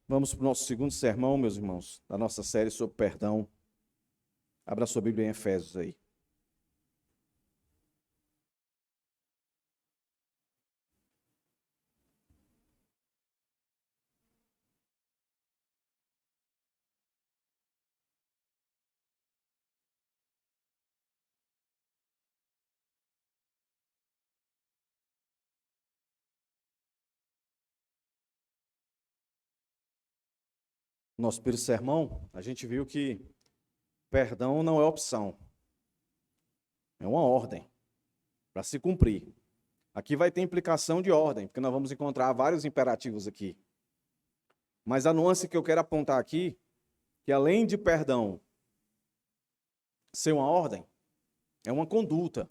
Vamos para o nosso segundo sermão, meus irmãos, da nossa série sobre perdão. Abra sua Bíblia em Efésios aí. Nosso primeiro sermão, a gente viu que perdão não é opção, é uma ordem para se cumprir. Aqui vai ter implicação de ordem, porque nós vamos encontrar vários imperativos aqui. Mas a nuance que eu quero apontar aqui, que além de perdão ser uma ordem, é uma conduta,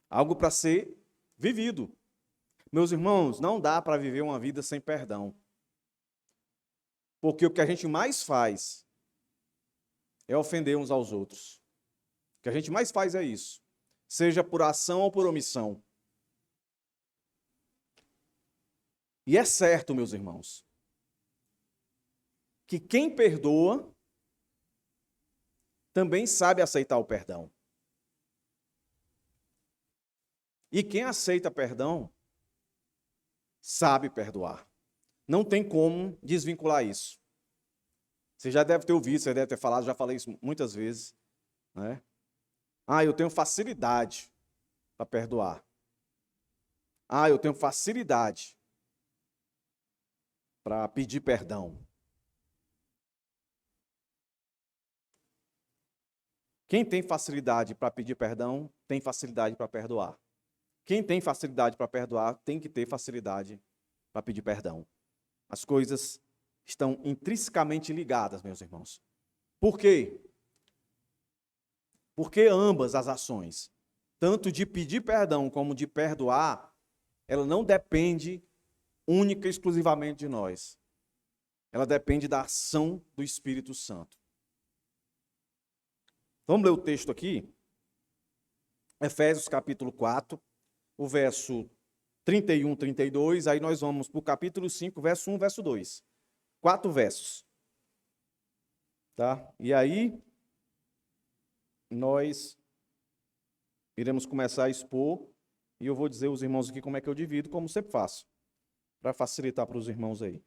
algo para ser vivido. Meus irmãos, não dá para viver uma vida sem perdão. Porque o que a gente mais faz é ofender uns aos outros. O que a gente mais faz é isso. Seja por ação ou por omissão. E é certo, meus irmãos, que quem perdoa também sabe aceitar o perdão. E quem aceita perdão sabe perdoar. Não tem como desvincular isso. Você já deve ter ouvido, você deve ter falado, já falei isso muitas vezes, né? Eu tenho facilidade para perdoar. Eu tenho facilidade para pedir perdão. Quem tem facilidade para pedir perdão, tem facilidade para perdoar. Quem tem facilidade para perdoar, tem que ter facilidade para pedir perdão. As coisas estão intrinsecamente ligadas, meus irmãos. Por quê? Porque ambas as ações, tanto de pedir perdão como de perdoar, ela não depende única e exclusivamente de nós. Ela depende da ação do Espírito Santo. Vamos ler o texto aqui? Efésios capítulo 4, o verso 31, 32, aí nós vamos para o capítulo 5, verso 1, verso 2. 4 versos. Tá? E aí, nós iremos começar a expor, e eu vou dizer aos irmãos aqui como é que eu divido, como sempre faço, para facilitar para os irmãos aí.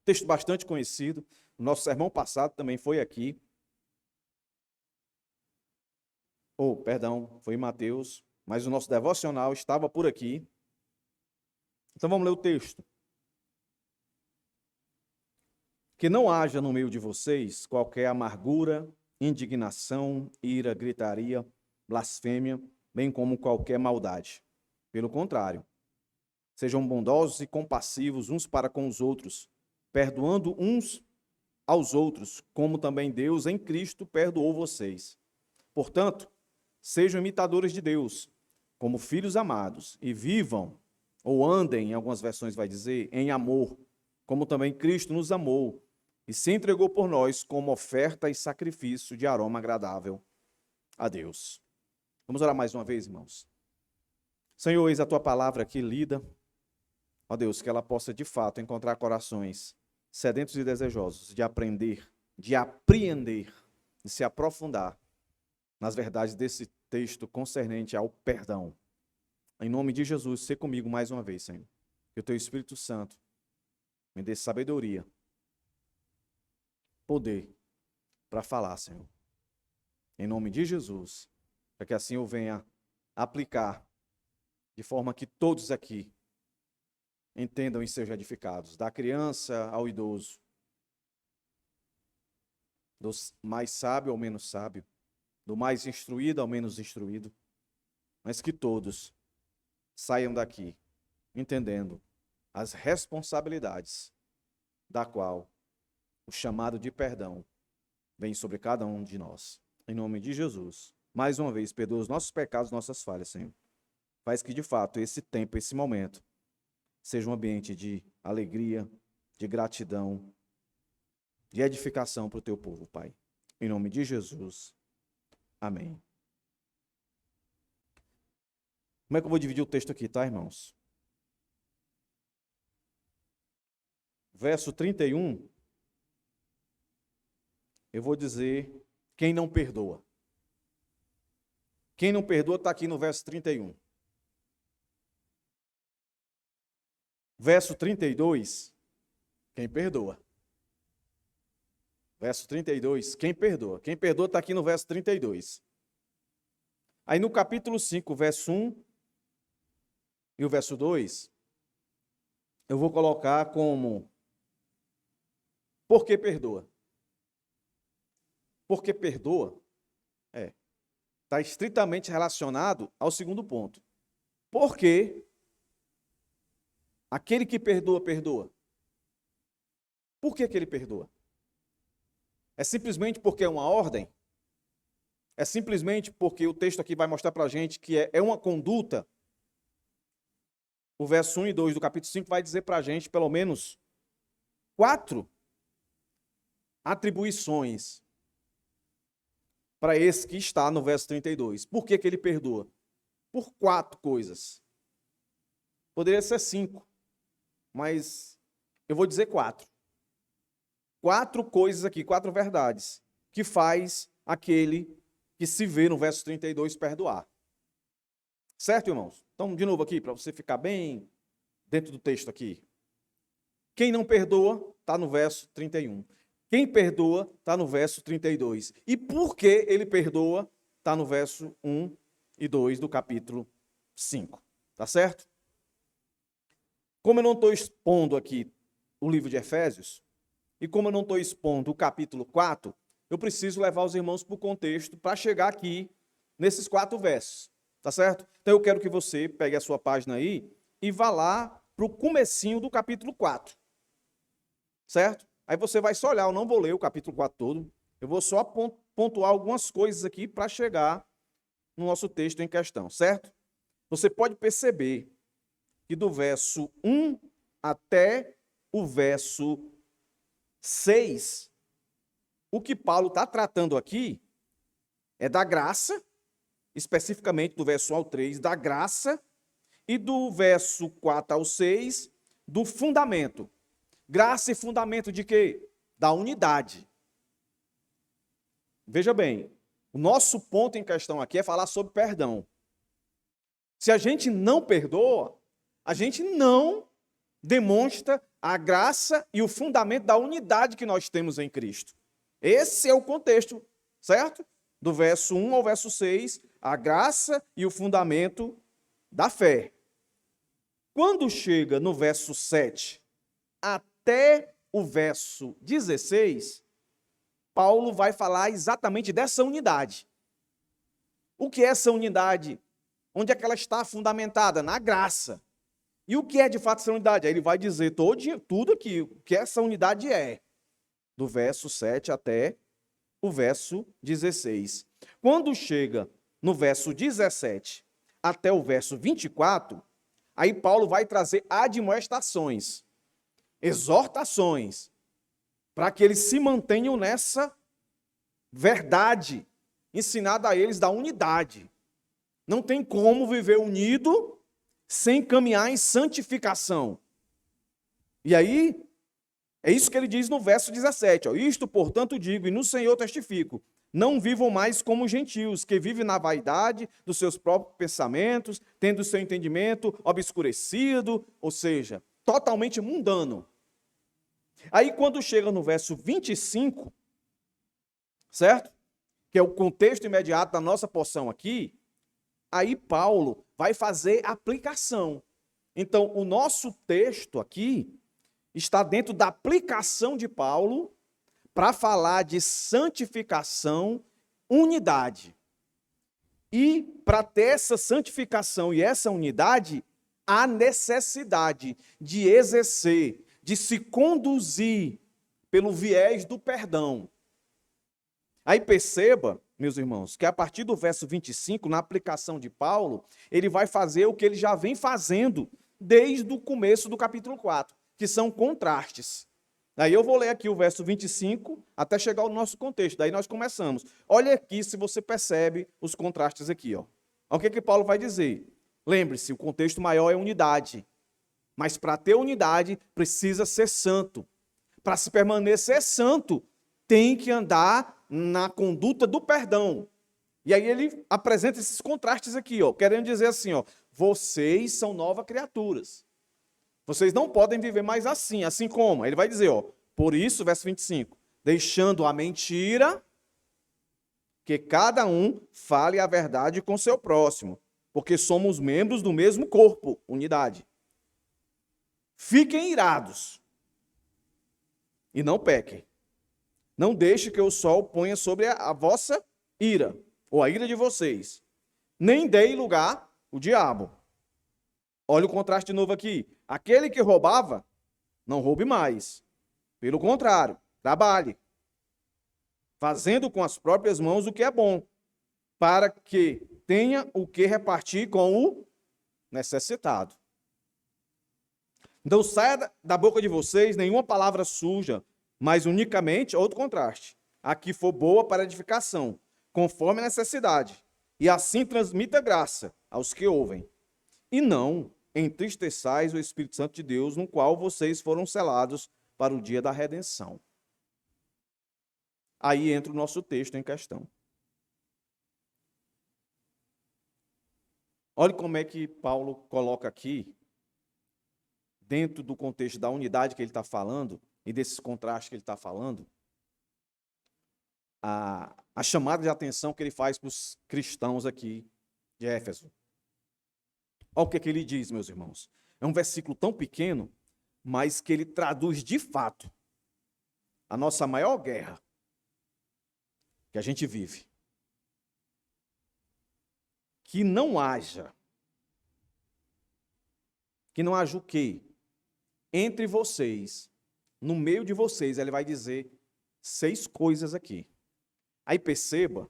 Texto bastante conhecido, o nosso sermão passado também foi aqui. Foi em Mateus, mas o nosso devocional estava por aqui. Então vamos ler o texto. Que não haja no meio de vocês qualquer amargura, indignação, ira, gritaria, blasfêmia, bem como qualquer maldade. Pelo contrário, sejam bondosos e compassivos uns para com os outros, perdoando uns aos outros, como também Deus em Cristo perdoou vocês. Portanto, sejam imitadores de Deus, como filhos amados, e vivam, ou andem, em algumas versões vai dizer, em amor, como também Cristo nos amou, e se entregou por nós como oferta e sacrifício de aroma agradável a Deus. Vamos orar mais uma vez, irmãos. Senhor, eis a tua palavra aqui lida. Ó Deus, que ela possa de fato encontrar corações sedentos e desejosos de aprender, de apreender, de se aprofundar nas verdades desse texto concernente ao perdão. Em nome de Jesus, se comigo mais uma vez, Senhor. Que o teu Espírito Santo me dê sabedoria, poder para falar, Senhor. Em nome de Jesus, para que assim eu venha aplicar de forma que todos aqui entendam e sejam edificados, da criança ao idoso, do mais sábio ao menos sábio, do mais instruído ao menos instruído, mas que todos saiam daqui entendendo as responsabilidades da qual o chamado de perdão vem sobre cada um de nós. Em nome de Jesus, mais uma vez, perdoa os nossos pecados, nossas falhas, Senhor. Faz que, de fato, esse tempo, esse momento, seja um ambiente de alegria, de gratidão, de edificação para o teu povo, Pai. Em nome de Jesus. Amém. Como é que eu vou dividir o texto aqui, tá, irmãos? verso 31, eu vou dizer quem não perdoa. Quem não perdoa está aqui no verso 31. Verso 32, quem perdoa. Verso 32, quem perdoa. Quem perdoa está aqui no verso 32. Aí no capítulo 5, verso 1 e o verso 2, eu vou colocar como por que perdoa. Porque perdoa está estritamente relacionado ao segundo ponto. Porque aquele que perdoa, perdoa. Por que ele perdoa? É simplesmente porque é uma ordem? É simplesmente porque o texto aqui vai mostrar para a gente que é uma conduta? O verso 1 e 2 do capítulo 5 vai dizer para a gente pelo menos 4 atribuições para esse que está no verso 32. Por que ele perdoa? Por 4 coisas. Poderia ser 5, mas eu vou dizer 4. 4 coisas aqui, 4 verdades, que faz aquele que se vê no verso 32 perdoar. Certo, irmãos? Então, de novo aqui, para você ficar bem dentro do texto aqui. Quem não perdoa, está no verso 31. Quem perdoa, está no verso 32. E por que ele perdoa, está no verso 1 e 2 do capítulo 5. Tá certo? Como eu não estou expondo aqui o livro de Efésios, e como eu não estou expondo o capítulo 4, eu preciso levar os irmãos para o contexto para chegar aqui nesses 4 versos. Tá certo? Então eu quero que você pegue a sua página aí e vá lá para o comecinho do capítulo 4. Certo? Aí você vai só olhar, eu não vou ler o capítulo 4 todo, eu vou só pontuar algumas coisas aqui para chegar no nosso texto em questão, certo? Você pode perceber que do verso 1 até o verso 6, o que Paulo está tratando aqui é da graça, especificamente do verso 1 ao 3, da graça, e do verso 4 ao 6, do fundamento. Graça e fundamento de quê? Da unidade. Veja bem, o nosso ponto em questão aqui é falar sobre perdão. Se a gente não perdoa, a gente não demonstra a graça e o fundamento da unidade que nós temos em Cristo. Esse é o contexto, certo? Do verso 1 ao verso 6, a graça e o fundamento da fé. Quando chega no verso 7 até o verso 16, Paulo vai falar exatamente dessa unidade. O que é essa unidade? Onde é que ela está fundamentada? Na graça. E o que é de fato essa unidade? Aí ele vai dizer tudo aqui, o que essa unidade é, do verso 7 até o verso 16. Quando chega no verso 17 até o verso 24, aí Paulo vai trazer admoestações, exortações, para que eles se mantenham nessa verdade ensinada a eles da unidade. Não tem como viver unido sem caminhar em santificação. E aí, é isso que ele diz no verso 17. Ó, isto, portanto, digo, e no Senhor testifico, não vivam mais como gentios, que vivem na vaidade dos seus próprios pensamentos, tendo o seu entendimento obscurecido, ou seja, totalmente mundano. Aí, quando chega no verso 25, certo? Que é o contexto imediato da nossa porção aqui, aí Paulo vai fazer aplicação. Então, o nosso texto aqui está dentro da aplicação de Paulo para falar de santificação, unidade. E para ter essa santificação e essa unidade, há necessidade de exercer, de se conduzir pelo viés do perdão. Aí perceba, meus irmãos, que a partir do verso 25, na aplicação de Paulo, ele vai fazer o que ele já vem fazendo desde o começo do capítulo 4, que são contrastes. Aí eu vou ler aqui o verso 25 até chegar ao nosso contexto, daí nós começamos. Olha aqui se você percebe os contrastes aqui. Ó. Olha o que Paulo vai dizer. Lembre-se, o contexto maior é unidade. Mas para ter unidade, precisa ser santo. Para se permanecer santo, tem que andar na conduta do perdão. E aí ele apresenta esses contrastes aqui, ó, querendo dizer assim, ó, vocês são novas criaturas. Vocês não podem viver mais assim. Assim como? Ele vai dizer, ó, por isso, verso 25, deixando a mentira, que cada um fale a verdade com seu próximo, porque somos membros do mesmo corpo, unidade. Fiquem irados e não pequem. Não deixe que o sol ponha sobre a vossa ira, ou a ira de vocês. Nem deem lugar ao diabo. Olha o contraste de novo aqui. Aquele que roubava, não roube mais. Pelo contrário, trabalhe, fazendo com as próprias mãos o que é bom, para que tenha o que repartir com o necessitado. Então saia da boca de vocês nenhuma palavra suja, mas unicamente, outro contraste, a que for boa para edificação, conforme a necessidade, e assim transmita graça aos que ouvem. E não entristeçais o Espírito Santo de Deus, no qual vocês foram selados para o dia da redenção. Aí entra o nosso texto em questão. Olha como é que Paulo coloca aqui, dentro do contexto da unidade que ele está falando, e desses contrastes que ele está falando, a chamada de atenção que ele faz para os cristãos aqui de Éfeso. Olha o que ele diz, meus irmãos. É um versículo tão pequeno, mas que ele traduz de fato a nossa maior guerra que a gente vive. Que não haja o quê? Entre vocês, no meio de vocês, ele vai dizer 6 coisas aqui. Aí perceba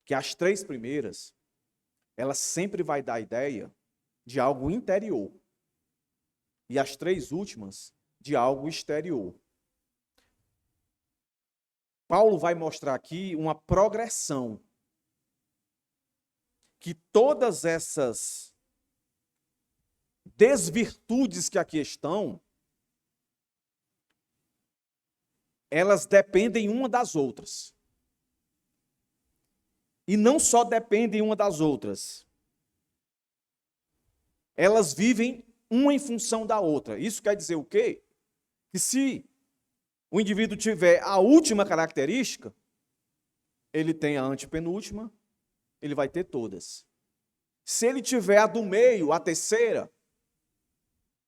que as 3 primeiras, ela sempre vai dar a ideia de algo interior. E as 3 últimas, de algo exterior. Paulo vai mostrar aqui uma progressão. Que todas essas desvirtudes que aqui estão, elas dependem uma das outras. E não só dependem uma das outras. Elas vivem uma em função da outra. Isso quer dizer o quê? Que se o indivíduo tiver a última característica, ele tem a antepenúltima, ele vai ter todas. Se ele tiver a do meio, a terceira,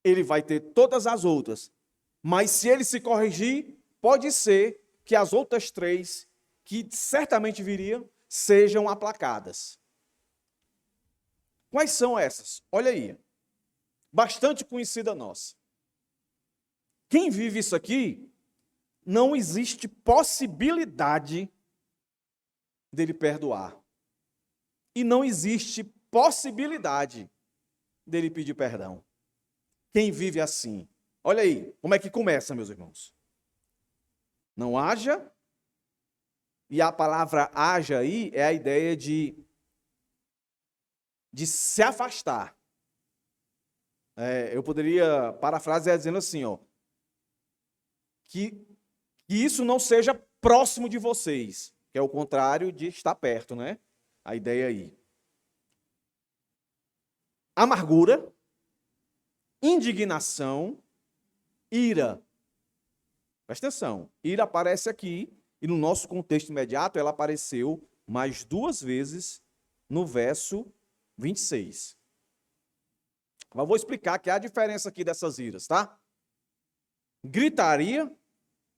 ele vai ter todas as outras. Mas se ele se corrigir, pode ser que as outras 3, que certamente viriam, sejam aplacadas. Quais são essas? Olha aí. Bastante conhecida nossa. Quem vive isso aqui, não existe possibilidade dele perdoar. E não existe possibilidade dele pedir perdão. Quem vive assim? Olha aí, como é que começa, meus irmãos? Não haja, e a palavra haja aí é a ideia de se afastar. Eu poderia parafrasear dizendo assim, ó, que isso não seja próximo de vocês, que é o contrário de estar perto, né? A ideia aí. Amargura, indignação, ira. Presta atenção, ira aparece aqui, e no nosso contexto imediato ela apareceu mais 2 vezes no verso 26. Mas vou explicar que há diferença aqui dessas iras, tá? Gritaria,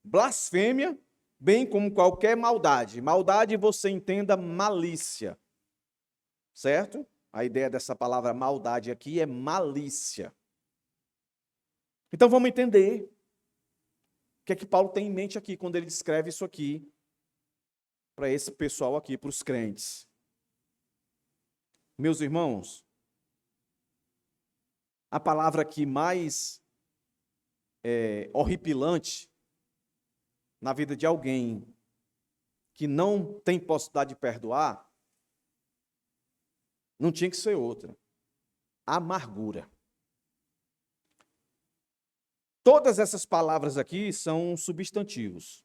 blasfêmia, bem como qualquer maldade. Maldade você entenda malícia, certo? A ideia dessa palavra maldade aqui é malícia. Então vamos entender o que é que Paulo tem em mente aqui quando ele descreve isso aqui para esse pessoal aqui, para os crentes. Meus irmãos, a palavra aqui mais horripilante na vida de alguém que não tem possibilidade de perdoar, não tinha que ser outra. Amargura. Todas essas palavras aqui são substantivos.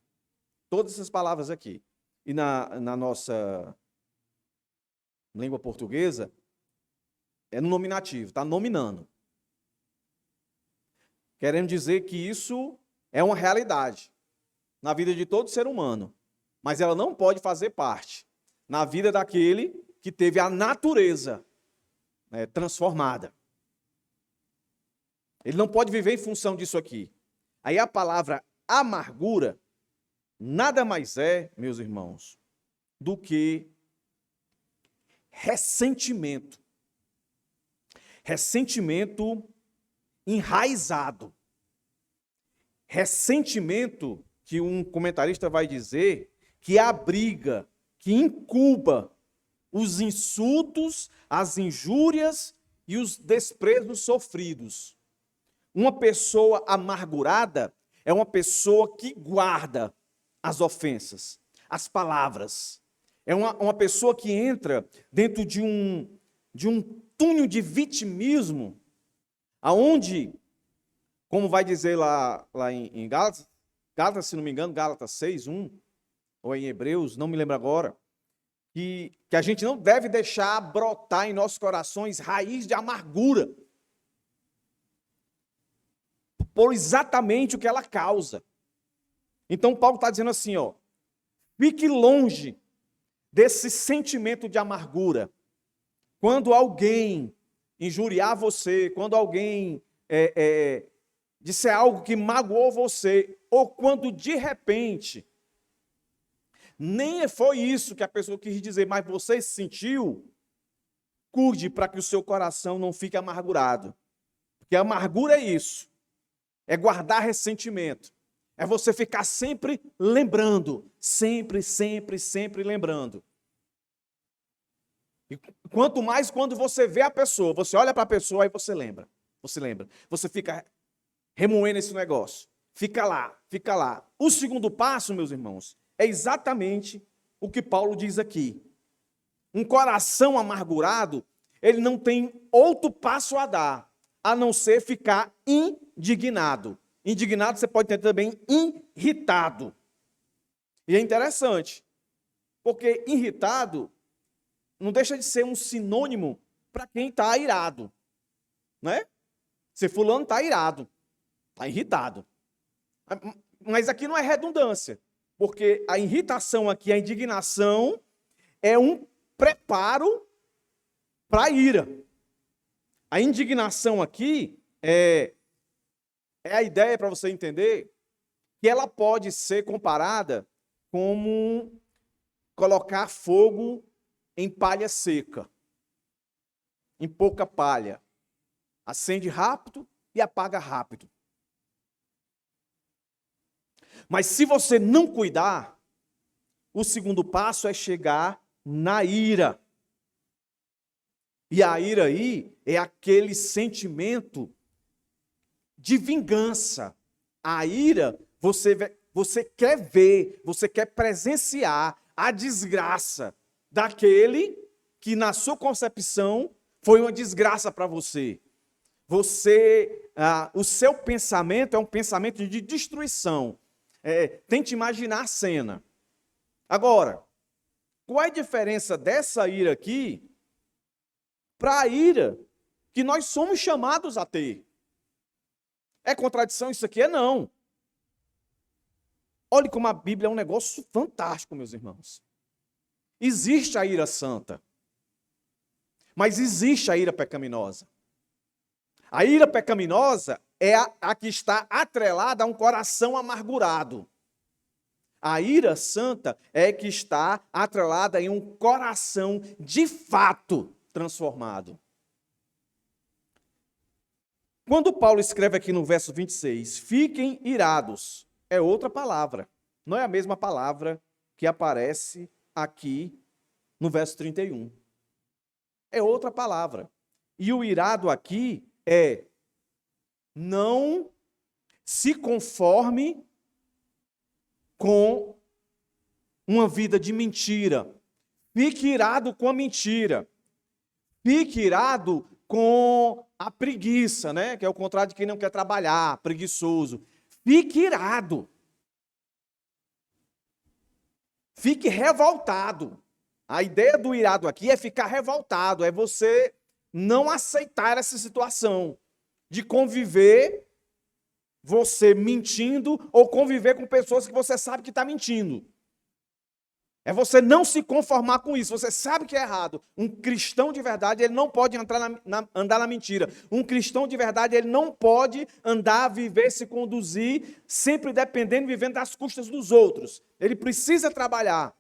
Todas essas palavras aqui. E na nossa língua portuguesa, é no nominativo, está nominando. Querendo dizer que isso é uma realidade na vida de todo ser humano, mas ela não pode fazer parte na vida daquele que teve a natureza transformada. Ele não pode viver em função disso aqui. Aí a palavra amargura nada mais é, meus irmãos, do que ressentimento. Ressentimento enraizado. Ressentimento que um comentarista vai dizer que abriga, que incuba os insultos, as injúrias e os desprezos sofridos. Uma pessoa amargurada é uma pessoa que guarda as ofensas, as palavras. É uma pessoa que entra dentro de um túnel de vitimismo, aonde, como vai dizer lá em Gálatas, se não me engano, Gálatas 6:1, ou em Hebreus, não me lembro agora, que a gente não deve deixar brotar em nossos corações raiz de amargura, por exatamente o que ela causa. Então Paulo está dizendo assim, fique longe desse sentimento de amargura. Quando alguém injuriar você, quando alguém disser algo que magoou você, ou quando de repente, nem foi isso que a pessoa quis dizer, mas você se sentiu, cuide para que o seu coração não fique amargurado. Porque a amargura é isso, é guardar ressentimento, é você ficar sempre lembrando, sempre lembrando. E quanto mais quando você vê a pessoa, você olha para a pessoa e você lembra. Você fica remoendo esse negócio. Fica lá. O segundo passo, meus irmãos, é exatamente o que Paulo diz aqui. Um coração amargurado, ele não tem outro passo a dar, a não ser ficar indignado. Indignado você pode ter também irritado. E é interessante, porque irritado não deixa de ser um sinônimo para quem está irado, né? Se fulano está irado, está irritado. Mas aqui não é redundância, porque a irritação aqui, a indignação, é um preparo para a ira. A indignação aqui é a ideia, para você entender, que ela pode ser comparada como colocar fogo em palha seca, em pouca palha. Acende rápido e apaga rápido. Mas se você não cuidar, o segundo passo é chegar na ira. E a ira aí é aquele sentimento de vingança. A ira, você quer ver, você quer presenciar a desgraça daquele que na sua concepção foi uma desgraça para você. O seu pensamento é um pensamento de destruição. Tente imaginar a cena. Agora, qual é a diferença dessa ira aqui para a ira que nós somos chamados a ter? É contradição isso aqui? Não. Olhe como a Bíblia é um negócio fantástico, meus irmãos. Existe a ira santa, mas existe a ira pecaminosa. A ira pecaminosa é a que está atrelada a um coração amargurado. A ira santa é que está atrelada em um coração de fato transformado. Quando Paulo escreve aqui no verso 26, fiquem irados, é outra palavra. Não é a mesma palavra que aparece aqui no verso 31. É outra palavra. E o irado aqui é não se conforme com uma vida de mentira. Fique irado com a mentira. Fique irado com a preguiça, né? Que é o contrário de quem não quer trabalhar, preguiçoso. Fique irado. Fique revoltado. A ideia do irado aqui é ficar revoltado, é você não aceitar essa situação de conviver você mentindo ou conviver com pessoas que você sabe que está mentindo. É você não se conformar com isso. Você sabe que é errado. Um cristão de verdade, ele não pode andar na mentira. Um cristão de verdade, ele não pode andar, viver, se conduzir, sempre dependendo, vivendo das custas dos outros. Ele precisa trabalhar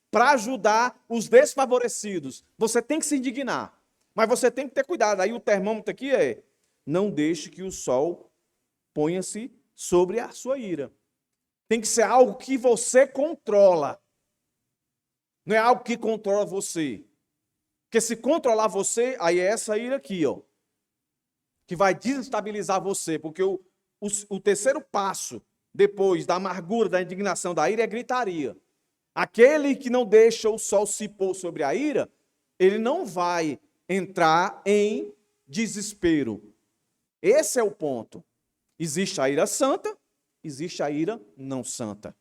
para ajudar os desfavorecidos. Você tem que se indignar. Mas você tem que ter cuidado. Aí o termômetro aqui é: não deixe que o sol ponha-se sobre a sua ira. Tem que ser algo que você controla. Não é algo que controla você. Porque se controlar você, aí é essa ira aqui, ó, que vai desestabilizar você. Porque o terceiro passo, depois da amargura, da indignação, da ira, é gritaria. Aquele que não deixa o sol se pôr sobre a ira, ele não vai entrar em desespero. Esse é o ponto. Existe a ira santa, existe a ira não santa.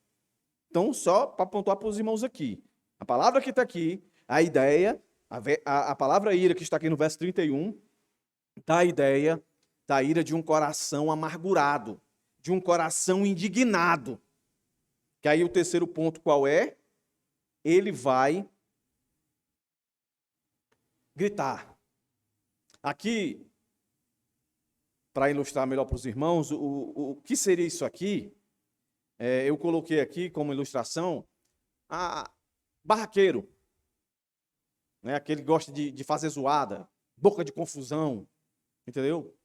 Então, só para pontuar para os irmãos aqui. A palavra que está aqui, a ideia, a palavra ira que está aqui no verso 31, dá a ideia da ira de um coração amargurado, de um coração indignado. Que aí o terceiro ponto qual é? Ele vai gritar. Aqui, para ilustrar melhor para os irmãos, o que seria isso aqui? Eu coloquei aqui como ilustração barraqueiro, né? Aquele que gosta de fazer zoada, boca de confusão, entendeu?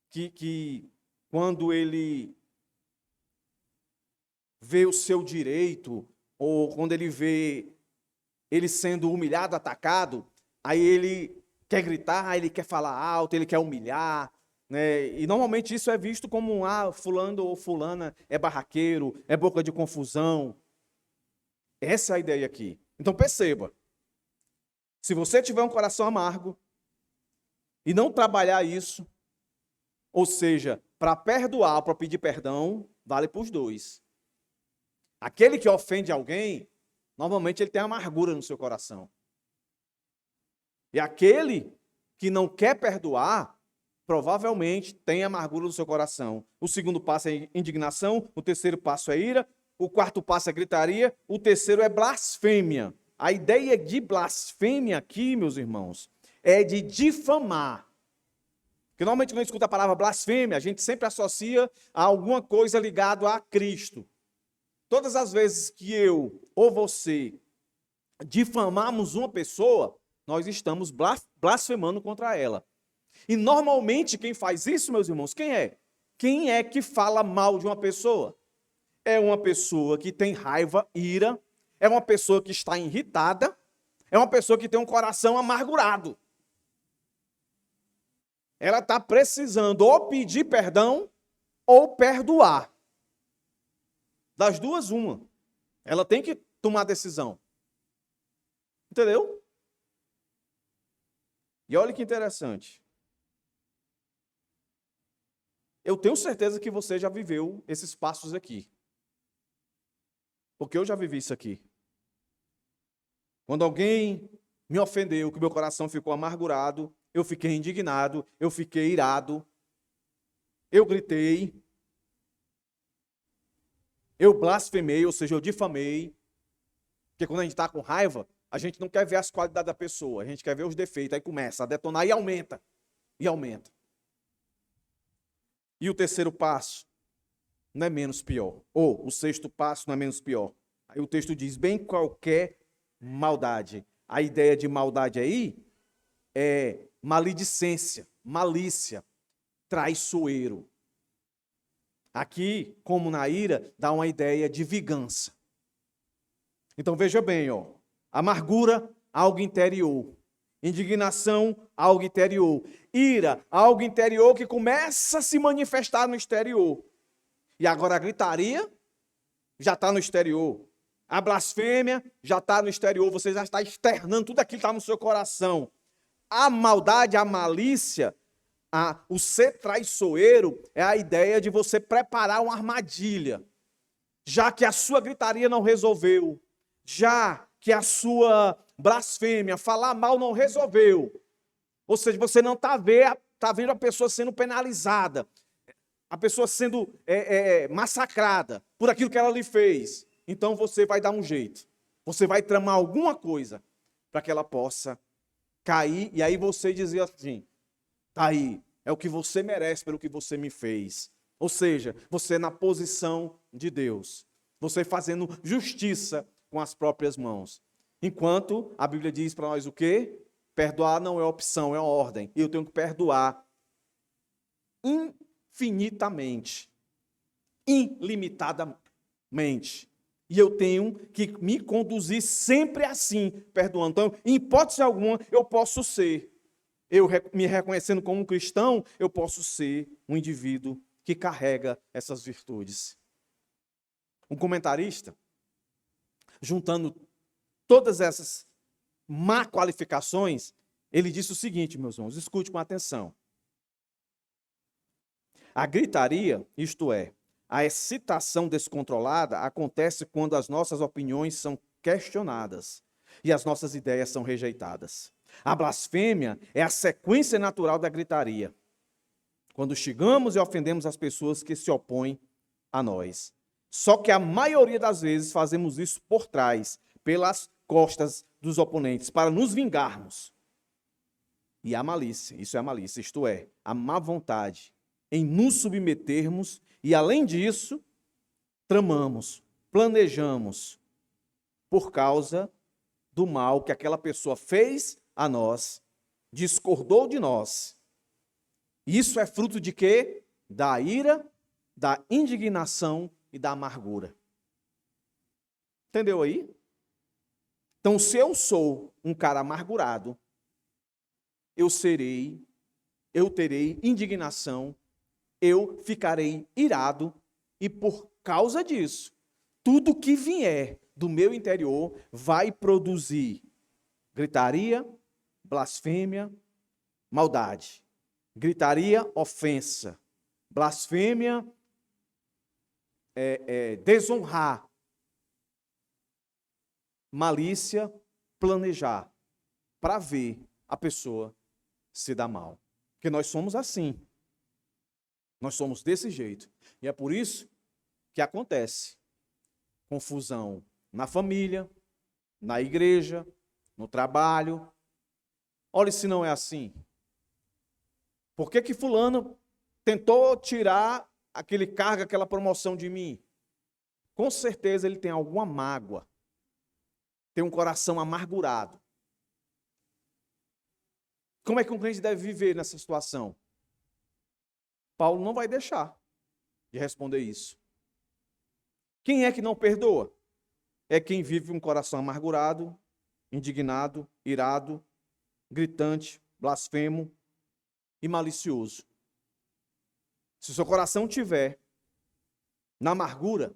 Que quando ele vê o seu direito, ou quando ele vê ele sendo humilhado, atacado, aí ele quer gritar, ele quer falar alto, ele quer humilhar, né? E normalmente isso é visto como fulano ou fulana é barraqueiro, é boca de confusão. Essa é a ideia aqui. Então perceba, se você tiver um coração amargo e não trabalhar isso, ou seja, para perdoar, para pedir perdão, vale para os dois. Aquele que ofende alguém, normalmente ele tem amargura no seu coração. E aquele que não quer perdoar, provavelmente tem amargura no seu coração. O segundo passo é indignação, o terceiro passo é ira, o quarto passo é gritaria, o terceiro é blasfêmia. A ideia de blasfêmia aqui, meus irmãos, é de difamar. Porque normalmente quando a gente escuta a palavra blasfêmia, a gente sempre associa a alguma coisa ligada a Cristo. Todas as vezes que eu ou você difamamos uma pessoa, nós estamos blasfemando contra ela. E normalmente quem faz isso, meus irmãos, quem é? Quem é que fala mal de uma pessoa? É uma pessoa que tem raiva, ira, é uma pessoa que está irritada, é uma pessoa que tem um coração amargurado. Ela está precisando ou pedir perdão ou perdoar. Das duas, uma. Ela tem que tomar decisão. Entendeu? E olha que interessante. Eu tenho certeza que você já viveu esses passos aqui. Porque eu já vivi isso aqui. Quando alguém me ofendeu, que meu coração ficou amargurado, eu fiquei indignado, eu fiquei irado, eu gritei, eu blasfemei, ou seja, eu difamei. Porque quando a gente está com raiva, a gente não quer ver as qualidades da pessoa, a gente quer ver os defeitos, aí começa a detonar e aumenta. E aumenta. E o terceiro passo não é menos pior. Ou o sexto passo não é menos pior. Aí o texto diz, bem qualquer maldade. A ideia de maldade aí é maledicência, malícia, traiçoeiro. Aqui, como na ira, dá uma ideia de vingança. Então veja bem, ó, amargura, algo interior. Indignação, algo interior. Ira, algo interior que começa a se manifestar no exterior. E agora a gritaria já está no exterior. A blasfêmia já está no exterior. Você já está externando tudo aquilo que está no seu coração. A maldade, a malícia, o ser traiçoeiro é a ideia de você preparar uma armadilha. Já que a sua gritaria não resolveu, já que a sua blasfêmia, falar mal não resolveu, ou seja, você não está vendo a pessoa sendo penalizada, a pessoa sendo massacrada por aquilo que ela lhe fez, então você vai dar um jeito, você vai tramar alguma coisa para que ela possa cair, e aí você dizia assim, tá aí, é o que você merece pelo que você me fez. Ou seja, você na posição de Deus, você fazendo justiça com as próprias mãos. Enquanto a Bíblia diz para nós o quê? Perdoar não é opção, é uma ordem. E eu tenho que perdoar infinitamente, ilimitadamente. E eu tenho que me conduzir sempre assim, perdoando. Então, em hipótese alguma, eu posso ser. Eu me reconhecendo como um cristão, eu posso ser um indivíduo que carrega essas virtudes. Um comentarista, juntando todas essas má qualificações, ele disse o seguinte, meus irmãos, escute com atenção. A gritaria, isto é, a excitação descontrolada, acontece quando as nossas opiniões são questionadas e as nossas ideias são rejeitadas. A blasfêmia é a sequência natural da gritaria, quando xingamos e ofendemos as pessoas que se opõem a nós. Só que a maioria das vezes fazemos isso por trás, pelas costas dos oponentes, para nos vingarmos. E a malícia, isso é a malícia, isto é, a má vontade em nos submetermos e, além disso, tramamos, planejamos por causa do mal que aquela pessoa fez a nós, discordou de nós. Isso é fruto de quê? Da ira, da indignação e da amargura. Entendeu aí? Então, se eu sou um cara amargurado, eu terei indignação, eu ficarei irado, e por causa disso, tudo que vier do meu interior vai produzir gritaria, blasfêmia, maldade. Gritaria, ofensa. Blasfêmia, desonrar. Malícia, planejar. Para ver a pessoa se dar mal. Porque nós somos assim. Nós somos desse jeito. E é por isso que acontece confusão na família, na igreja, no trabalho. Olha se não é assim. Por que fulano tentou tirar aquele cargo, aquela promoção de mim? Com certeza ele tem alguma mágoa. Tem um coração amargurado. Como é que um crente deve viver nessa situação? Paulo não vai deixar de responder isso. Quem é que não perdoa? É quem vive um coração amargurado, indignado, irado, gritante, blasfemo e malicioso. Se o seu coração tiver na amargura,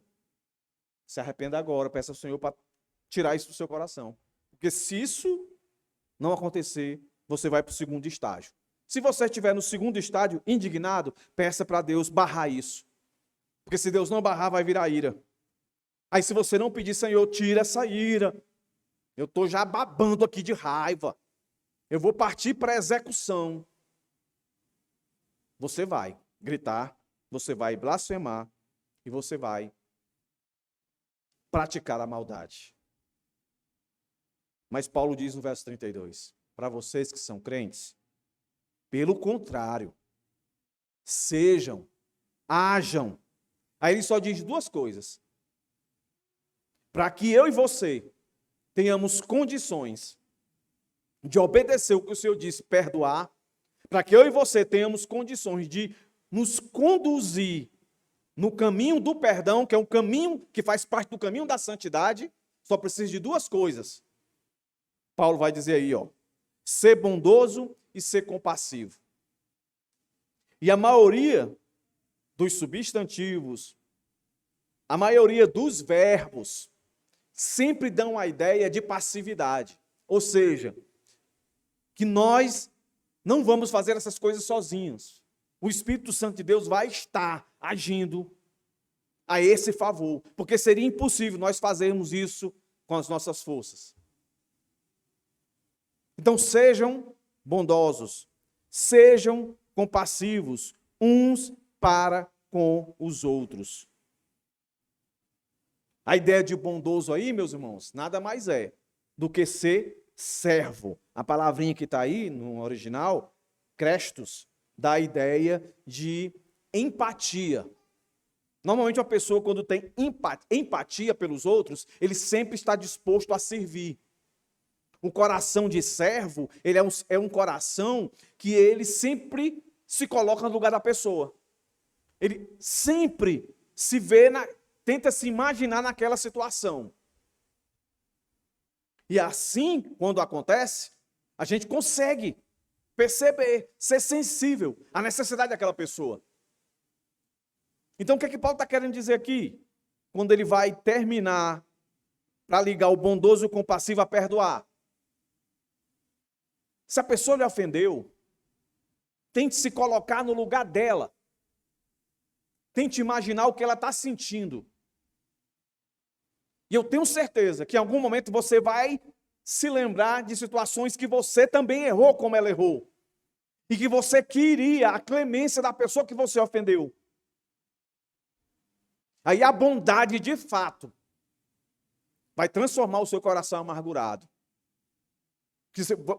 se arrependa agora, peça ao Senhor para tirar isso do seu coração. Porque se isso não acontecer, você vai para o segundo estágio. Se você estiver no segundo estágio, indignado, peça para Deus barrar isso. Porque se Deus não barrar, vai virar ira. Aí se você não pedir, Senhor, tira essa ira. Eu estou já babando aqui de raiva. Eu vou partir para a execução. Você vai gritar, você vai blasfemar e você vai praticar a maldade. Mas Paulo diz no verso 32, para vocês que são crentes, pelo contrário, sejam, hajam. Aí ele só diz duas coisas. Para que eu e você tenhamos condições de obedecer o que o Senhor disse, perdoar, para que eu e você tenhamos condições de nos conduzir no caminho do perdão, que é um caminho que faz parte do caminho da santidade, só precisa de duas coisas. Paulo vai dizer aí, ser bondoso e ser compassivo. E a maioria dos substantivos, a maioria dos verbos, sempre dão a ideia de passividade. Ou seja, que nós não vamos fazer essas coisas sozinhos. O Espírito Santo de Deus vai estar agindo a esse favor, porque seria impossível nós fazermos isso com as nossas forças. Então sejam bondosos, sejam compassivos uns para com os outros. A ideia de bondoso aí, meus irmãos, nada mais é do que ser servo. A palavrinha que está aí no original, Crestos, dá a ideia de empatia. Normalmente uma pessoa, quando tem empatia pelos outros, ele sempre está disposto a servir. O coração de servo, ele é um coração que ele sempre se coloca no lugar da pessoa. Ele sempre se vê, tenta se imaginar naquela situação. E assim, quando acontece, a gente consegue perceber, ser sensível à necessidade daquela pessoa. Então, o que é que Paulo está querendo dizer aqui? Quando ele vai terminar para ligar o bondoso e o compassivo a perdoar. Se a pessoa lhe ofendeu, tente se colocar no lugar dela. Tente imaginar o que ela está sentindo. E eu tenho certeza que em algum momento você vai se lembrar de situações que você também errou como ela errou. E que você queria a clemência da pessoa que você ofendeu. Aí a bondade, de fato, vai transformar o seu coração amargurado.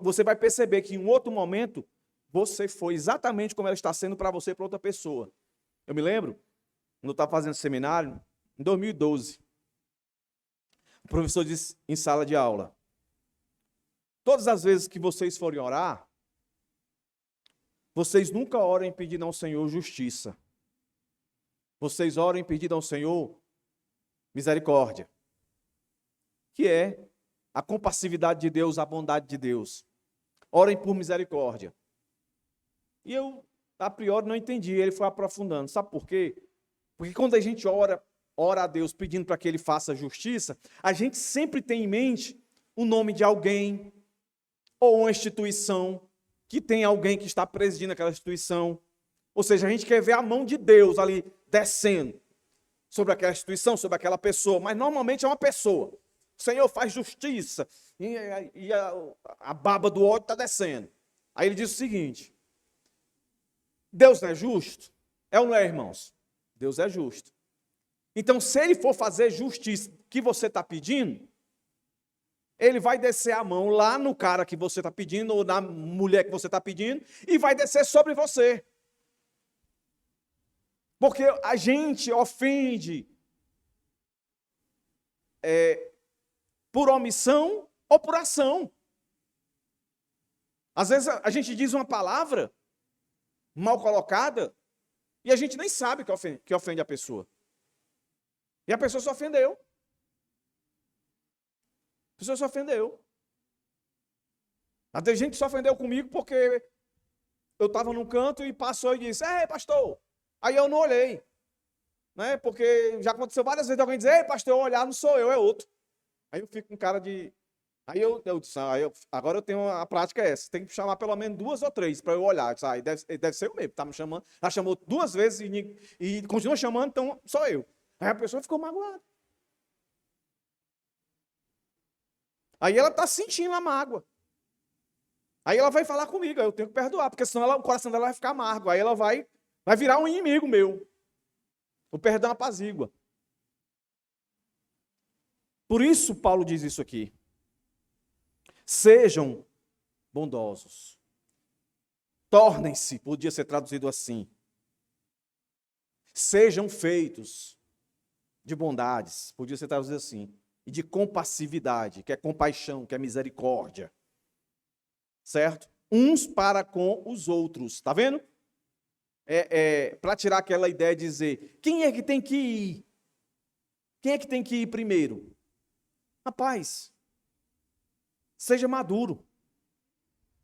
Você vai perceber que em um outro momento, você foi exatamente como ela está sendo para você e para outra pessoa. Eu me lembro, quando eu estava fazendo seminário, em 2012, o professor disse em sala de aula, todas as vezes que vocês forem orar, vocês nunca orem pedindo ao Senhor justiça. Vocês orem pedindo ao Senhor misericórdia, que é a compassividade de Deus, a bondade de Deus. Orem por misericórdia. E eu, a priori, não entendi. Ele foi aprofundando. Sabe por quê? Porque quando a gente ora a Deus pedindo para que Ele faça justiça, a gente sempre tem em mente o nome de alguém ou uma instituição que tem alguém que está presidindo aquela instituição. Ou seja, a gente quer ver a mão de Deus ali descendo sobre aquela instituição, sobre aquela pessoa, mas normalmente é uma pessoa. O Senhor faz justiça e a baba do ódio está descendo. Aí ele diz o seguinte, Deus não é justo? É ou não é, irmãos? Deus é justo. Então, se ele for fazer justiça que você está pedindo, ele vai descer a mão lá no cara que você está pedindo, ou na mulher que você está pedindo, e vai descer sobre você. Porque a gente ofende por omissão ou por ação. Às vezes a gente diz uma palavra mal colocada e a gente nem sabe que ofende a pessoa. E a pessoa se ofendeu. A pessoa se ofendeu. Até gente se ofendeu comigo porque eu estava num canto e passou e disse, ei, pastor. Aí eu não olhei. Né? Porque já aconteceu várias vezes alguém dizer, ei, pastor, eu olhar não sou eu, é outro. Aí eu fico com cara de... Aí eu disse, agora eu tenho a prática essa, tem que chamar pelo menos 2 ou 3 para eu olhar. Disse, deve ser eu mesmo, tá me chamando. Ela chamou 2 vezes e continua chamando, então sou eu. Aí a pessoa ficou magoada. Aí ela está sentindo a mágoa. Aí ela vai falar comigo, aí eu tenho que perdoar, porque senão o coração dela vai ficar amargo. Aí ela vai virar um inimigo meu. O perdão apazigua. Por isso Paulo diz isso aqui. Sejam bondosos. Tornem-se, podia ser traduzido assim. Sejam feitos de bondades, podia ser traduzido assim. E de compassividade, que é compaixão, que é misericórdia. Certo? Uns para com os outros. Está vendo? Para tirar aquela ideia de dizer, quem é que tem que ir? Quem é que tem que ir primeiro? Rapaz, seja maduro.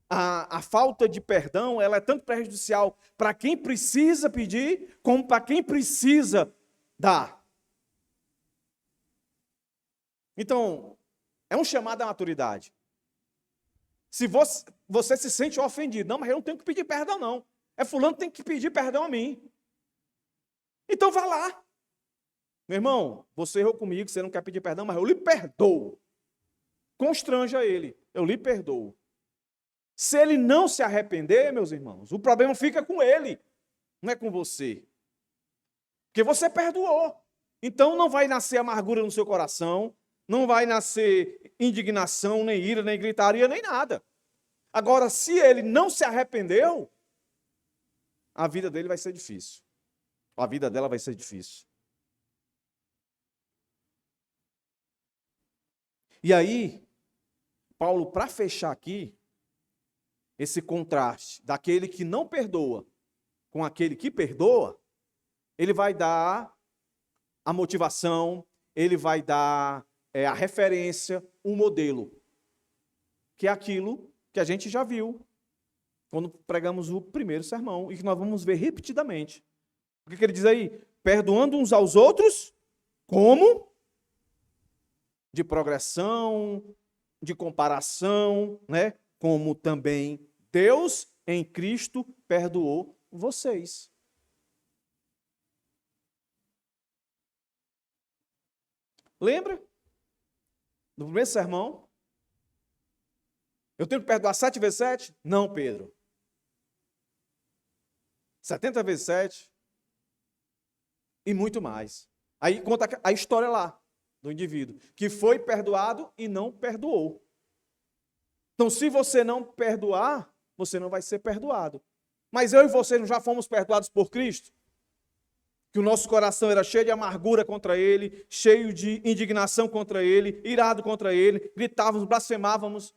A falta de perdão, ela é tanto prejudicial para quem precisa pedir, como para quem precisa dar. Então, é um chamado à maturidade. Se você se sente ofendido, não, mas eu não tenho que pedir perdão, não. É fulano que tem que pedir perdão a mim. Então vá lá. Meu irmão, você errou comigo, você não quer pedir perdão, mas eu lhe perdoo. Constranja ele, eu lhe perdoo. Se ele não se arrepender, meus irmãos, o problema fica com ele, não é com você. Porque você perdoou. Então não vai nascer amargura no seu coração, não vai nascer indignação, nem ira, nem gritaria, nem nada. Agora, se ele não se arrependeu, a vida dele vai ser difícil. A vida dela vai ser difícil. E aí, Paulo, para fechar aqui, esse contraste daquele que não perdoa com aquele que perdoa, ele vai dar a motivação, ele vai dar a referência, o modelo, que é aquilo que a gente já viu quando pregamos o primeiro sermão e que nós vamos ver repetidamente. O que ele diz aí? Perdoando uns aos outros, como? De progressão, de comparação, né? Como também Deus em Cristo perdoou vocês. Lembra do primeiro sermão? Eu tenho que perdoar 7 vezes 7? Não, Pedro. 70 vezes 7 e muito mais. Aí conta a história lá do indivíduo, que foi perdoado e não perdoou. Então, se você não perdoar, você não vai ser perdoado. Mas eu e você não já fomos perdoados por Cristo? Que o nosso coração era cheio de amargura contra Ele, cheio de indignação contra Ele, irado contra Ele, gritávamos, blasfemávamos,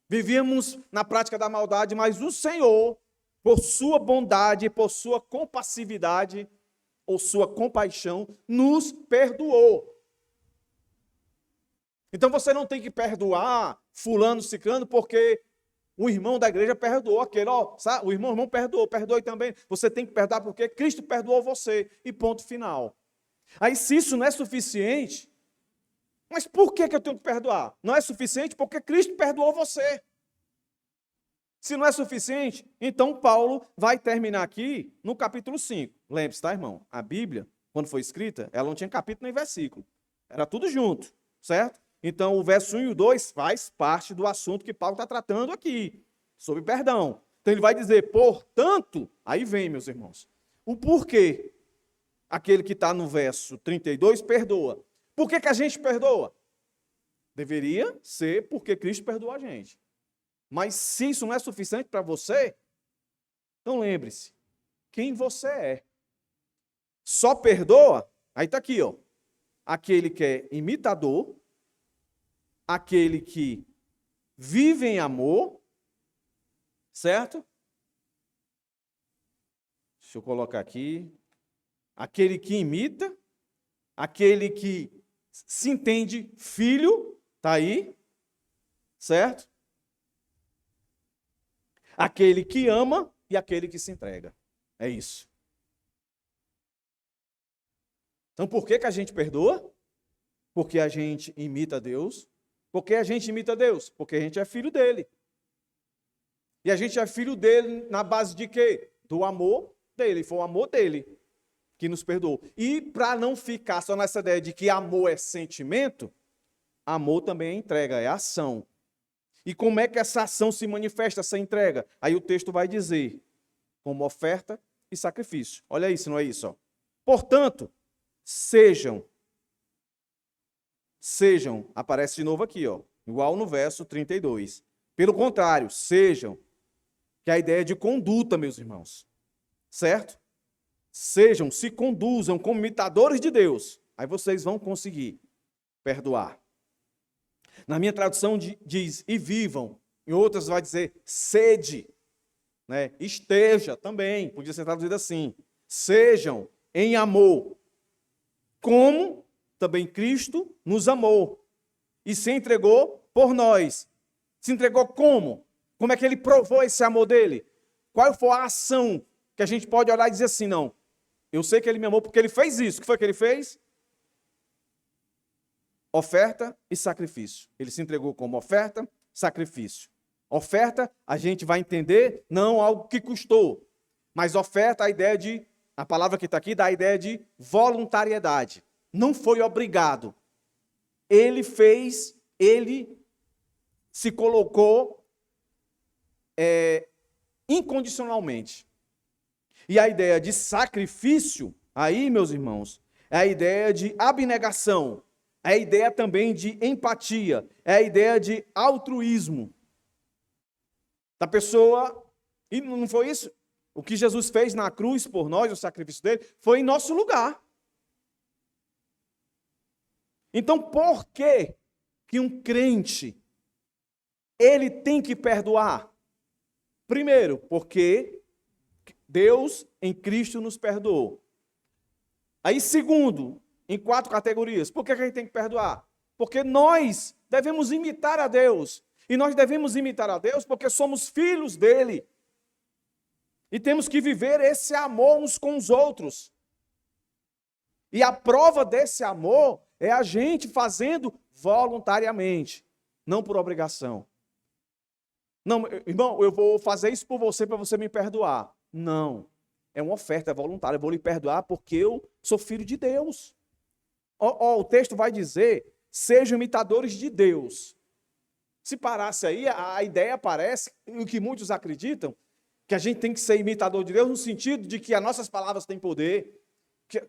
vivíamos na prática da maldade, mas o Senhor, por sua bondade, por sua compassividade, ou sua compaixão, nos perdoou. Então você não tem que perdoar fulano, ciclano, porque o irmão da igreja perdoou aquele, sabe? O irmão perdoou, perdoe também. Você tem que perdoar porque Cristo perdoou você. E ponto final. Aí se isso não é suficiente, mas por que eu tenho que perdoar? Não é suficiente porque Cristo perdoou você. Se não é suficiente, então Paulo vai terminar aqui no capítulo 5. Lembre-se, tá, irmão? A Bíblia, quando foi escrita, ela não tinha capítulo nem versículo. Era tudo junto, certo? Então, o verso 1 e o 2 faz parte do assunto que Paulo está tratando aqui, sobre perdão. Então, ele vai dizer, portanto, aí vem, meus irmãos, o porquê aquele que está no verso 32 perdoa. Por que a gente perdoa? Deveria ser porque Cristo perdoou a gente. Mas se isso não é suficiente para você, então lembre-se, quem você é. Só perdoa, aí está aqui, ó, aquele que é imitador, aquele que vive em amor, certo? Deixa eu colocar aqui. Aquele que imita, aquele que se entende filho, está aí, certo? Aquele que ama e aquele que se entrega. É isso. Então, por que a gente perdoa? Porque a gente imita Deus. Por que a gente imita Deus? Porque a gente é filho dele. E a gente é filho dele na base de quê? Do amor dele. Foi o amor dele que nos perdoou. E para não ficar só nessa ideia de que amor é sentimento, amor também é entrega, é ação. E como é que essa ação se manifesta, essa entrega? Aí o texto vai dizer, como oferta e sacrifício. Olha isso, não é isso? Ó. Portanto, sejam, aparece de novo aqui, ó, igual no verso 32. Pelo contrário, sejam, que é a ideia de conduta, meus irmãos. Certo? Sejam, se conduzam como imitadores de Deus. Aí vocês vão conseguir perdoar. Na minha tradução diz, e vivam. Em outras vai dizer, sede. Né? Esteja também, podia ser traduzido assim. Sejam em amor, como também Cristo nos amou e se entregou por nós. Se entregou como? Como é que ele provou esse amor dele? Qual foi a ação que a gente pode olhar e dizer assim, não, eu sei que ele me amou porque ele fez isso. O que foi que ele fez? Oferta e sacrifício. Ele se entregou como oferta, sacrifício. Oferta, a gente vai entender, não algo que custou, mas oferta, a palavra que está aqui, dá a ideia de voluntariedade. Não foi obrigado. Ele fez, ele se colocou incondicionalmente. E a ideia de sacrifício, aí, meus irmãos, é a ideia de abnegação, é a ideia também de empatia, é a ideia de altruísmo. Da pessoa, e não foi isso? O que Jesus fez na cruz por nós, o sacrifício dele, foi em nosso lugar. Então, por que um crente, ele tem que perdoar? Primeiro, porque Deus em Cristo nos perdoou. Aí, segundo, em 4 categorias, por que a gente tem que perdoar? Porque nós devemos imitar a Deus. E nós devemos imitar a Deus porque somos filhos dele. E temos que viver esse amor uns com os outros. E a prova desse amor é a gente fazendo voluntariamente, não por obrigação. Não, irmão, eu vou fazer isso por você para você me perdoar. Não, é uma oferta voluntária. Eu vou lhe perdoar porque eu sou filho de Deus. O texto vai dizer, sejam imitadores de Deus. Se parasse aí, a ideia parece, o que muitos acreditam, que a gente tem que ser imitador de Deus no sentido de que as nossas palavras têm poder,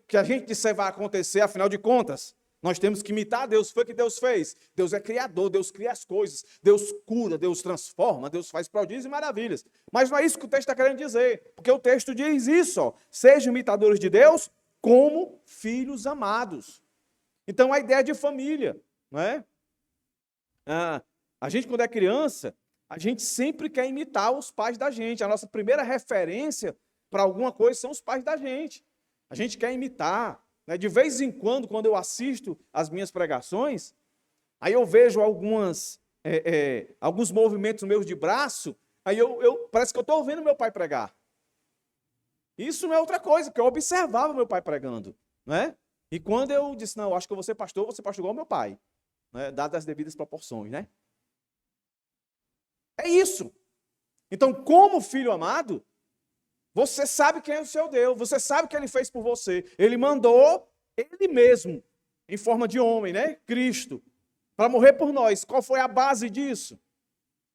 que a gente disser vai acontecer, afinal de contas, nós temos que imitar a Deus. Foi o que Deus fez. Deus é criador, Deus cria as coisas, Deus cura, Deus transforma, Deus faz prodígios e maravilhas. Mas não é isso que o texto está querendo dizer, porque o texto diz isso, ó, sejam imitadores de Deus como filhos amados. Então a ideia de família, não é? A gente, quando é criança, a gente sempre quer imitar os pais da gente. A nossa primeira referência para alguma coisa são os pais da gente. A gente quer imitar. Né? De vez em quando eu assisto as minhas pregações, aí eu vejo alguns movimentos meus de braço, aí parece que eu estou ouvindo meu pai pregar. Isso não é outra coisa, porque eu observava meu pai pregando. Né? E quando eu disse, não, eu acho que eu vou ser pastor igual ao meu pai. Né? Dadas as devidas proporções, né? É isso. Então, como filho amado, você sabe quem é o seu Deus, você sabe o que ele fez por você. Ele mandou ele mesmo, em forma de homem, né? Cristo, para morrer por nós. Qual foi a base disso?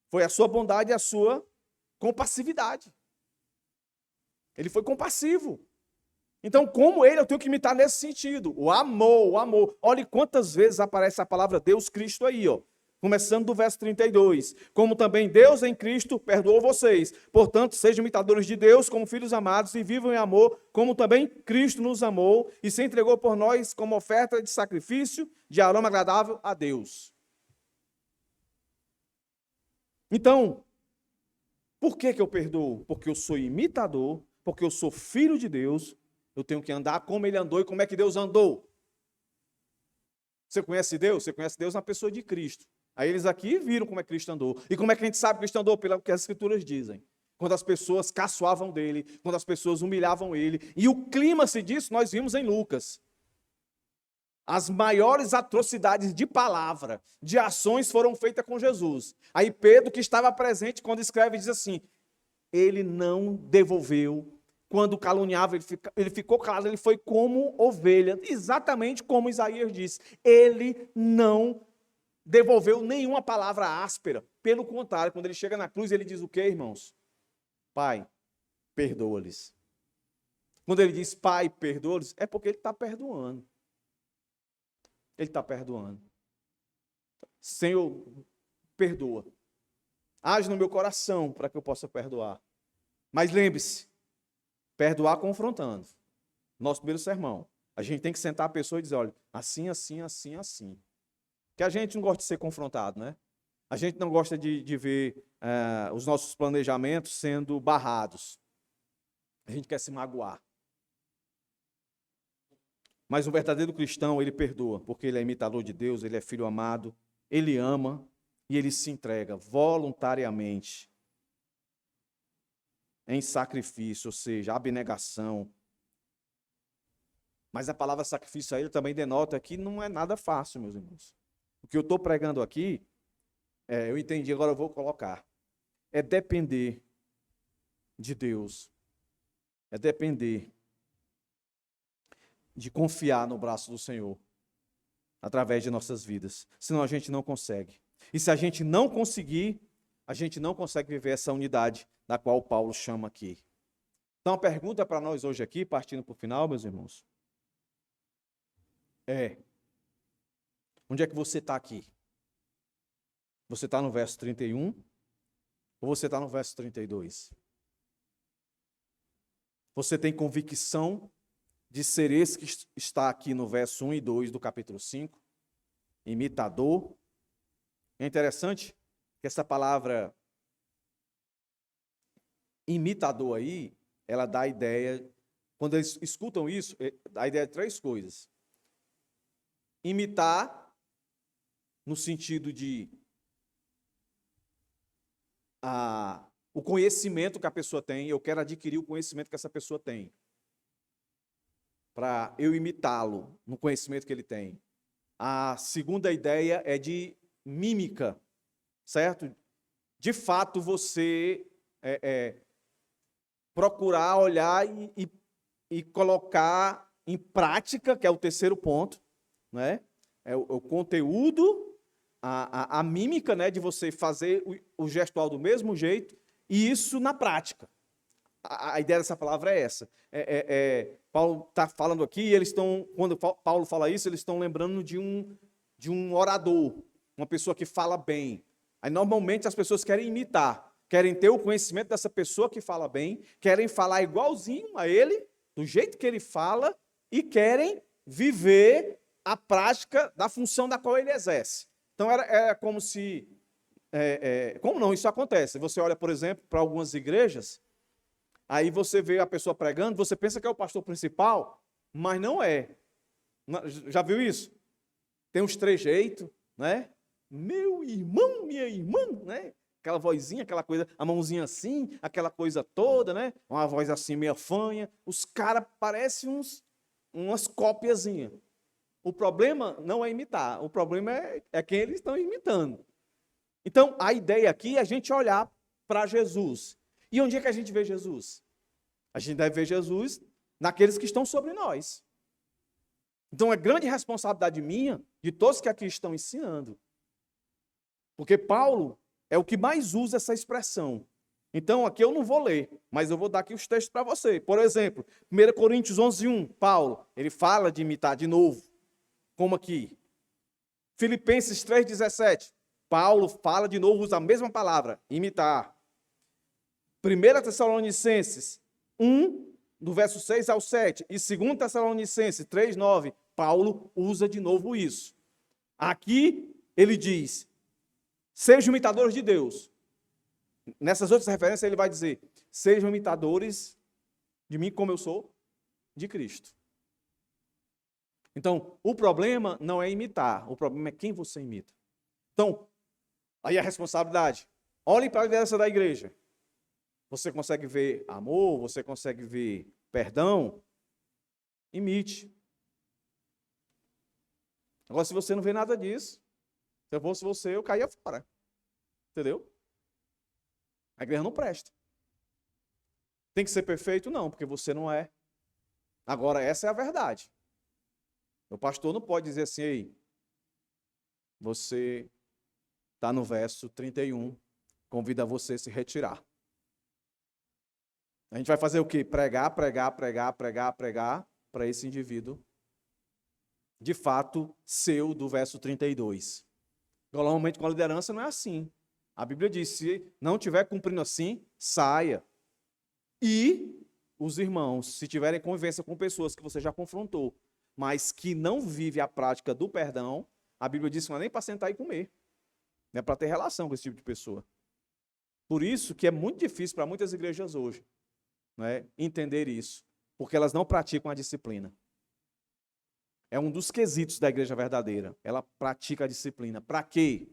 Foi a sua bondade e a sua compassividade. Ele foi compassivo. Então, como ele, eu tenho que imitar nesse sentido. O amor, o amor. Olha quantas vezes aparece a palavra Deus Cristo aí, ó. Começando do verso 32. Como também Deus em Cristo perdoou vocês. Portanto, sejam imitadores de Deus como filhos amados e vivam em amor, como também Cristo nos amou e se entregou por nós como oferta de sacrifício de aroma agradável a Deus. Então, por que eu perdoo? Porque eu sou imitador, porque eu sou filho de Deus, eu tenho que andar como ele andou e como é que Deus andou. Você conhece Deus? Você conhece Deus na pessoa de Cristo. Aí eles aqui viram como é que Cristo andou. E como é que a gente sabe que Cristo andou? Pelo que as Escrituras dizem. Quando as pessoas caçoavam dele, quando as pessoas humilhavam ele. E o clímax disso nós vimos em Lucas. As maiores atrocidades de palavra, de ações foram feitas com Jesus. Aí Pedro, que estava presente, quando escreve, diz assim, ele não devolveu. Quando caluniava, ele ficou calado, ele foi como ovelha, exatamente como Isaías disse. Ele não devolveu nenhuma palavra áspera. Pelo contrário, quando ele chega na cruz, ele diz o quê, irmãos? Pai, perdoa-lhes. Quando ele diz Pai, perdoa-lhes, é porque ele está perdoando. Ele está perdoando. Senhor, perdoa. Age no meu coração para que eu possa perdoar. Mas lembre-se, perdoar confrontando. Nosso primeiro sermão. A gente tem que sentar a pessoa e dizer, olha, assim, assim, assim, assim. Porque a gente não gosta de ser confrontado, né? A gente não gosta de ver os nossos planejamentos sendo barrados. A gente quer se magoar. Mas um verdadeiro cristão, ele perdoa, porque ele é imitador de Deus, ele é filho amado, ele ama e ele se entrega voluntariamente em sacrifício, ou seja, abnegação. Mas a palavra sacrifício aí também denota que não é nada fácil, meus irmãos. O que eu estou pregando aqui, eu entendi, agora eu vou colocar. é depender de Deus, é depender de confiar no braço do Senhor através de nossas vidas. Senão a gente não consegue. E se a gente não conseguir, a gente não consegue viver essa unidade da qual Paulo chama aqui. Então a pergunta para nós hoje aqui, partindo para o final, meus irmãos, onde é que você está aqui? Você está no verso 31 ou você está no verso 32? Você tem convicção de ser esse que está aqui no verso 1 e 2 do capítulo 5? Imitador. É interessante que essa palavra imitador aí, ela dá a ideia, quando eles escutam isso, dá a ideia de três coisas. Imitar, no sentido de o conhecimento que a pessoa tem, eu quero adquirir o conhecimento que essa pessoa tem, para eu imitá-lo no conhecimento que ele tem. A segunda ideia é de mímica, certo? De fato, você procurar olhar e colocar em prática, que é o terceiro ponto, né? É o conteúdo, a mímica, né, de você fazer o gestual do mesmo jeito, e isso na prática. A ideia dessa palavra é essa. Paulo está falando aqui, e eles estão, quando Paulo fala isso, eles estão lembrando de um orador, uma pessoa que fala bem. Aí normalmente as pessoas querem imitar, querem ter o conhecimento dessa pessoa que fala bem, querem falar igualzinho a ele, do jeito que ele fala, e querem viver a prática da função da qual ele exerce. Então era como se... como não? Isso acontece. Você olha, por exemplo, para algumas igrejas, aí você vê a pessoa pregando, você pensa que é o pastor principal, mas não é. Já viu isso? Tem uns trejeitos, né? Meu irmão, minha irmã, né? Aquela vozinha, aquela coisa, a mãozinha assim, aquela coisa toda, né? Uma voz assim meio fanha. Os caras parecem umas cópiazinhas. O problema não é imitar, o problema é quem eles estão imitando. Então, a ideia aqui é a gente olhar para Jesus. E onde é que a gente vê Jesus? A gente deve ver Jesus naqueles que estão sobre nós. Então, é grande responsabilidade minha, de todos que aqui estão ensinando. Porque Paulo é o que mais usa essa expressão. Então, aqui eu não vou ler, mas eu vou dar aqui os textos para você. Por exemplo, 1 Coríntios 11:1, Paulo, ele fala de imitar de novo, como aqui. Filipenses 3:17, Paulo fala de novo, usa a mesma palavra, imitar. 1 Tessalonicenses 1, do verso 6 ao 7, e 2 Tessalonicenses 3:9, Paulo usa de novo isso. Aqui ele diz, sejam imitadores de Deus. Nessas outras referências ele vai dizer, sejam imitadores de mim como eu sou de Cristo. Então, o problema não é imitar, o problema é quem você imita. Então, aí a responsabilidade. Olhem para a liderança da igreja. Você consegue ver amor, você consegue ver perdão? Imite. Agora, se você não vê nada disso, se eu fosse você, eu caía fora. Entendeu? A igreja não presta. Tem que ser perfeito? Não, porque você não é. Agora, essa é a verdade. O pastor não pode dizer assim, ei, você está no verso 31, convida você a se retirar. A gente vai fazer o quê? Pregar para esse indivíduo, de fato, seu do verso 32. Normalmente com a liderança não é assim. A Bíblia diz, se não estiver cumprindo assim, saia. E os irmãos, se tiverem convivência com pessoas que você já confrontou, mas que não vive a prática do perdão, a Bíblia diz que não é nem para sentar e comer. Não é para ter relação com esse tipo de pessoa. Por isso que é muito difícil para muitas igrejas hoje, né, entender isso, porque elas não praticam a disciplina. É um dos quesitos da igreja verdadeira. Ela pratica a disciplina. Para quê?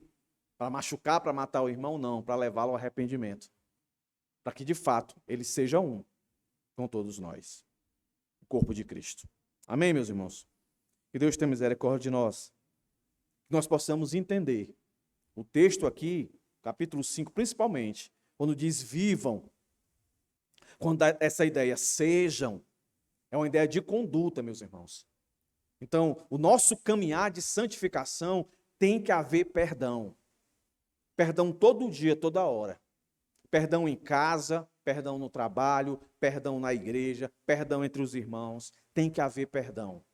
Para machucar, para matar o irmão? Não, para levá-lo ao arrependimento. Para que, de fato, ele seja um com todos nós. O corpo de Cristo. Amém, meus irmãos? Que Deus tenha misericórdia de nós. Que nós possamos entender o texto aqui, capítulo 5, principalmente, quando diz vivam, quando dá essa ideia sejam, é uma ideia de conduta, meus irmãos. Então, o nosso caminhar de santificação tem que haver perdão. Perdão todo dia, toda hora. Perdão em casa, perdão no trabalho, perdão na igreja, perdão entre os irmãos. Tem que haver perdão.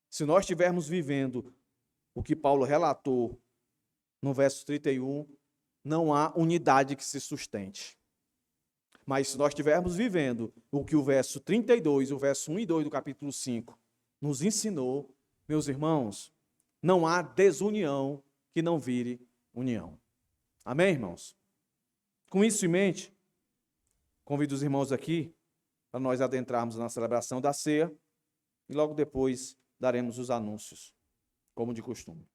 Se nós estivermos vivendo o que Paulo relatou no verso 31, não há unidade que se sustente. Mas se nós estivermos vivendo o que o verso 32, o verso 1 e 2 do capítulo 5 nos ensinou, meus irmãos, não há desunião que não vire união. Amém, irmãos? Com isso em mente, convido os irmãos aqui para nós adentrarmos na celebração da ceia e logo depois daremos os anúncios, como de costume.